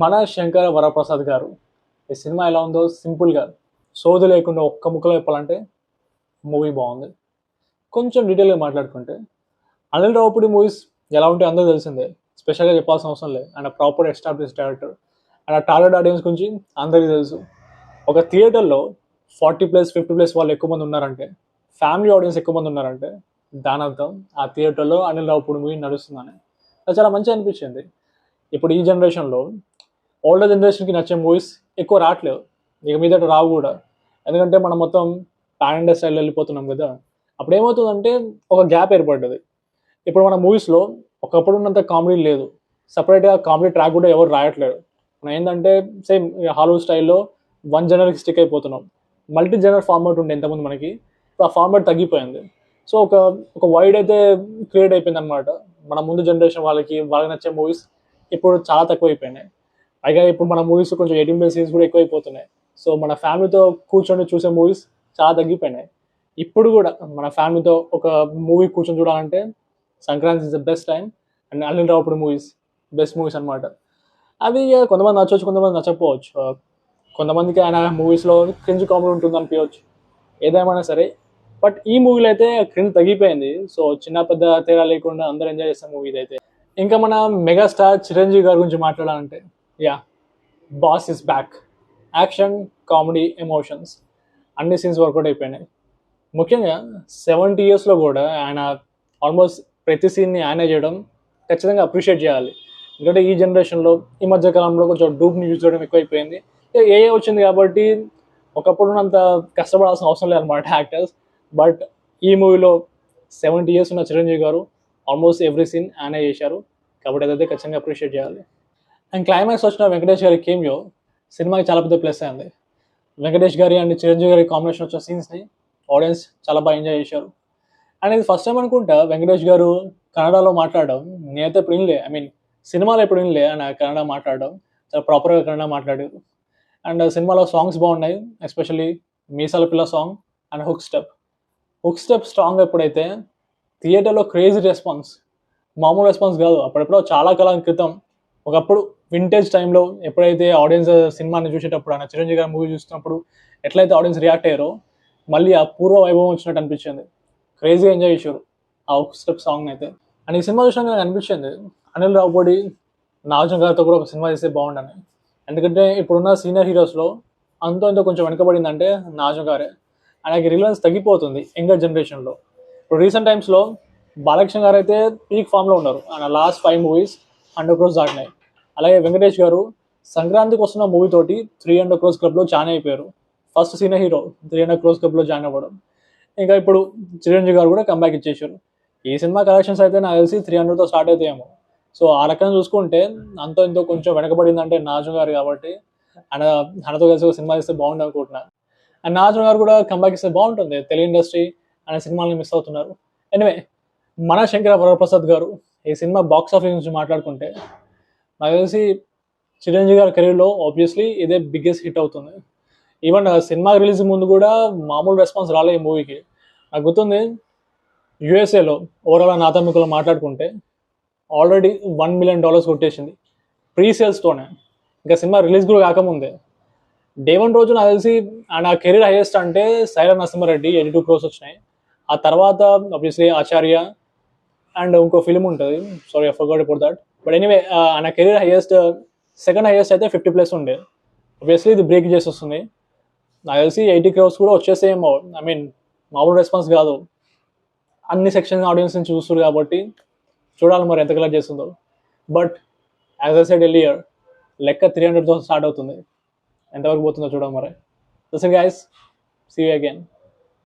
మన శంకర వరప్రసాద్ గారు ఈ సినిమా ఎలా ఉందో సింపుల్గా సోది లేకుండా ఒక్క ముక్కలో చెప్పాలంటే మూవీ బాగుంది. కొంచెం డీటెయిల్గా మాట్లాడుకుంటే అనిల్ రావుపూడి మూవీస్ ఎలా ఉంటాయో అందరూ తెలిసిందే, స్పెషల్గా చెప్పాల్సిన అవసరం లేదు. And proper establish director and ఆ టార్గెట్ ఆడియన్స్ గురించి అందరికీ తెలుసు. ఒక థియేటర్లో 40+ 50+ వాళ్ళు ఎక్కువ మంది ఉన్నారంటే, ఫ్యామిలీ ఆడియన్స్ ఎక్కువ మంది ఉన్నారంటే దాని అర్థం ఆ థియేటర్లో అనిల్ రావుపూడి మూవీ నడుస్తుందని. అది చాలా మంచిగా అనిపించింది. ఇప్పుడు ఈ జనరేషన్లో ఓల్డర్ జనరేషన్కి నచ్చే మూవీస్ ఎక్కువ రావట్లేవు, ఇక మీదట రావు కూడా. ఎందుకంటే మనం మొత్తం పాన్ ఇండియా స్టైల్లో వెళ్ళిపోతున్నాం కదా. అప్పుడు ఏమవుతుందంటే ఒక గ్యాప్ ఏర్పడ్డది. ఇప్పుడు మన మూవీస్లో ఒకప్పుడు ఉన్నంత కామెడీ లేదు, సపరేట్గా కామెడీ ట్రాక్ కూడా ఎవరు రాయట్లేదు. మనం ఏంటంటే సేమ్ హాలీవుడ్ స్టైల్లో వన్ జనర్కి స్టిక్ అయిపోతున్నాం. మల్టీ జనర్ ఫార్మాట్ ఉండే ఎంతమంది మనకి, ఇప్పుడు ఆ ఫార్మాట్ తగ్గిపోయింది. సో ఒక ఒక వైడ్ అయితే క్రియేట్ అయిపోయింది అనమాట. మన ముందు జనరేషన్ వాళ్ళకి నచ్చే మూవీస్ ఇప్పుడు చాలా తక్కువ అయిపోయినాయి. పైగా ఇప్పుడు మన మూవీస్ కొంచెం 18+ సీన్స్ కూడా ఎక్కువైపోతున్నాయి. సో మన ఫ్యామిలీతో కూర్చొని చూసే మూవీస్ చాలా తగ్గిపోయినాయి. ఇప్పుడు కూడా మన ఫ్యామిలీతో ఒక మూవీ కూర్చొని చూడాలంటే Sankranti is the best time. And Anil Ravipudi movies best movies అనమాట. అవి కొంతమంది నచ్చవచ్చు, కొంతమంది నచ్చకపోవచ్చు. కొంతమందికి ఆయన మూవీస్లో క్రింజ్ కామెడీ ఉంటుంది అనిపించవచ్చు, ఏదేమైనా సరే. బట్ ఈ మూవీలో అయితే క్రింజ్ తగ్గిపోయింది. సో చిన్న పెద్ద తేడా లేకుండా అందరూ ఎంజాయ్ చేస్తాం మూవీ అయితే. ఇంకా మన మెగాస్టార్ చిరంజీవి గారి గురించి మాట్లాడాలంటే, yeah, boss is back. Action, comedy, emotions అన్ని సీన్స్ వర్కౌట్ అయిపోయినాయి. ముఖ్యంగా 70 ఇయర్స్లో కూడా ఆయన ఆల్మోస్ట్ ప్రతి సీన్ని ఆయనే చేయడం ఖచ్చితంగా అప్రిషియేట్ చేయాలి. ఎందుకంటే ఈ జనరేషన్లో ఈ మధ్య కాలంలో కొంచెం డూప్ని యూజ్ చేయడం ఎక్కువైపోయింది. ఏ వచ్చింది కాబట్టి ఒకప్పుడు అంత కష్టపడాల్సిన అవసరం లేదన్నమాట యాక్టర్స్. బట్ ఈ మూవీలో 70 ఇయర్స్ ఉన్న చిరంజీవి గారు ఆల్మోస్ట్ ఎవ్రీ సీన్ ఆయనే చేశారు, కాబట్టి అదైతే ఖచ్చితంగా అప్రిషియేట్ చేయాలి. అండ్ క్లైమాక్స్ వచ్చిన వెంకటేష్ గారి కేమియో సినిమాకి చాలా పెద్ద ప్లస్ అయింది. వెంకటేష్ గారి అండ్ చిరంజీవి గారి కాంబినేషన్ వచ్చిన సీన్స్ని ఆడియన్స్ చాలా బాగా ఎంజాయ్ చేశారు. అండ్ ఇది ఫస్ట్ టైం అనుకుంటా వెంకటేష్ గారు కన్నడలో మాట్లాడడం. నేనైతే ఇప్పుడు వినలే, ఐ మీన్ సినిమాలో ఎప్పుడు వినలే ఆయన కన్నడ మాట్లాడడం. చాలా ప్రాపర్గా కన్నడ మాట్లాడారు. అండ్ సినిమాలో సాంగ్స్ బాగున్నాయి, ఎస్పెషల్లీ మీసాల పిల్ల song and hook step strong. ఎప్పుడైతే థియేటర్లో క్రేజీ రెస్పాన్స్, మామూలు రెస్పాన్స్ కాదు. అప్పుడెప్పుడో చాలా కాలం క్రితం ఒకప్పుడు వింటేజ్ టైంలో ఎప్పుడైతే ఆడియన్స్ సినిమాని చూసేటప్పుడు, ఆయన చిరంజీవి గారి మూవీ చూస్తున్నప్పుడు ఎట్లయితే ఆడియన్స్ రియాక్ట్ అయ్యారో మళ్ళీ ఆ పూర్వ వైభవం వచ్చినట్టు అనిపించింది. క్రేజీగా ఎంజాయ్ చేశారు ఆ హుక్ స్టెప్ సాంగ్ అయితే. అండ్ ఈ సినిమా చూసినాక నాకు అనిపించింది అనిల్ రావుపూడి నాగార్జున గారితో కూడా ఒక సినిమా చేస్తే బాగుండని. ఎందుకంటే ఇప్పుడున్న సీనియర్ హీరోస్లో ఎంతో కొంచెం వెనకబడిందంటే నాగార్జున గారే. ఆయనకి రిలవెన్స్ తగ్గిపోతుంది యంగర్ జనరేషన్లో. ఇప్పుడు రీసెంట్ టైమ్స్లో బాలకృష్ణ గారు అయితే పీక్ ఫామ్లో ఉన్నారు. ఆయన లాస్ట్ 5 మూవీస్ 100 crores దాటినాయి. అలాగే వెంకటేష్ గారు సంక్రాంతికి వస్తున్న మూవీ తోటి 300 crores క్లబ్లో జాయిన్ అయిపోయారు. ఫస్ట్ సీనియర్ హీరో 300 crores క్లబ్లో జాయిన్ అవ్వడం. ఇంకా ఇప్పుడు చిరంజీవి గారు కూడా కంబ్యాక్ ఇచ్చేసారు. ఈ సినిమా కలెక్షన్స్ అయితే నాకు తెలిసి 300తో స్టార్ట్ అవుతాయేమో. సో ఆ రకంగా చూసుకుంటే ఎంతో కొంచెం వెనకబడిందంటే నాగార్జున గారు కాబట్టి ఆయనతో కలిసి ఒక సినిమా ఇస్తే బాగుంటుంది అనుకుంటున్నాను. అండ్ నాగార్జున గారు కూడా కంబ్యాక్ ఇస్తే బాగుంటుంది. తెలుగు ఇండస్ట్రీ అనే సినిమాలను మిస్ అవుతున్నారు. ఎనివే, మన శంకర వరప్రసాద్ గారు ఈ సినిమా బాక్స్ ఆఫీస్ నుంచి మాట్లాడుకుంటే నాకు తెలిసి చిరంజీవి గారి కెరీర్లో ఆబ్వియస్లీ ఇదే బిగ్గెస్ట్ హిట్ అవుతుంది. ఈవెన్ సినిమా రిలీజ్ ముందు కూడా మామూలు రెస్పాన్స్ రాలే ఈ మూవీకి. నాకు గుర్తుంది యూఎస్ఏలో ఓవరాల్ నాతమికులు మాట్లాడుకుంటే ఆల్రెడీ $1 million కొట్టేసింది ప్రీ సేల్స్తోనే, ఇంకా సినిమా రిలీజ్ కూడా కాకముందే. డే 1 రోజు నాకు తెలిసి ఆయన కెరీర్ హైయెస్ట్ అంటే సైరా నరసింహారెడ్డి 82 crores వచ్చినాయి. ఆ తర్వాత ఆబ్వియస్లీ ఆచార్య అండ్ ఇంకో ఫిలిం ఉంటుంది, sorry I forgot about that. But anyway ఆయన కెరీర్ హైయెస్ట్, సెకండ్ హైయెస్ట్ అయితే 50+ ఉండే. ఆబ్వియస్లీ ఇది బ్రేక్ చేసి వస్తుంది. నాకు తెలిసి 80 crores కూడా వచ్చేసేమో. ఐ మీన్ మామూలు రెస్పాన్స్ కాదు, అన్ని సెక్షన్ ఆడియన్స్ నుంచి చూస్తారు కాబట్టి చూడాలి మరి ఎంత కలెక్ట్ చేస్తుందో. But as I said earlier, లెక్క 300తో స్టార్ట్ అవుతుంది, ఎంతవరకు పోతుందో చూడాలి మరి. This is guys, see you again.